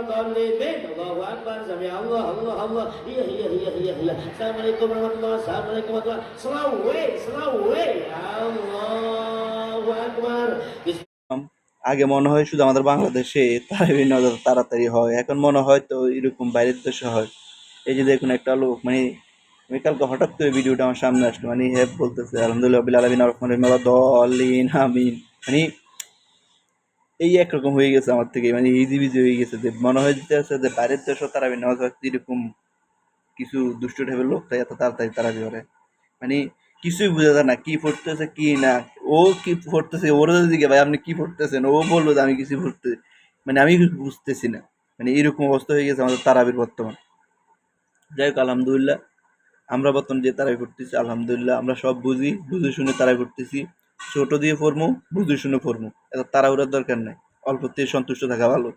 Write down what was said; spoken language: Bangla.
الضالين الله أكبر سمع الله الله الله هي السلام عليكم ورحمة الله السلام عليكم ورحمة الله slow way الله أكبر আগে মনে হয় শুধু আমাদের বাংলাদেশে তারাবি নামাজ তাড়াতাড়ি হয়, এখন মনে হয় তো এরকম বাইরের দেশে হয়। এই যে দেখুন একটা লোক, মানে আমি কালকে হঠাৎ করে ভিডিওটা আমার সামনে আসলো, মানে হ্যাঁ বলতেছে আলহামদুলিল্লাহ রাব্বিল আলামিন আর রহমানির রহিম দলিন আমিন, মানে এই একরকম হয়ে গেছে আমার থেকে, মানে ইজি বিজি হয়ে গেছে, যে মনে হয় যেতে আছে যে বাইরের দেশও তারাবি নামাজ হয়, এরকম কিছু দুষ্ট টাইপের লোক তাই এত তাড়াতাড়ি তারাবি করে, মানে কিছুই বোঝা যায় না কি পড়তেছে কি না। ও কি পড়তেছে, ওরা যদি জিজ্ঞাসা ভাই আপনি কি পড়তেছেন, ও বলবো যে আমি কিছু পড়তে, মানে আমি বুঝতেছি না, মানে এরকম অবস্থা হয়ে গেছে আমাদের তারাবির বর্তমান। যাই হোক আলহামদুলিল্লাহ, আমরা বর্তমান যে তারাবি পড়তেছি আলহামদুলিল্লাহ আমরা সব বুঝি, বুঝে শুনে তারাবি পড়তেছি। ছোট দিয়ে পড়বো, বুঝে শুনে পড়বো, এত তাড়াহুড়ার দরকার নাই, অল্পতেই সন্তুষ্ট থাকা ভালো।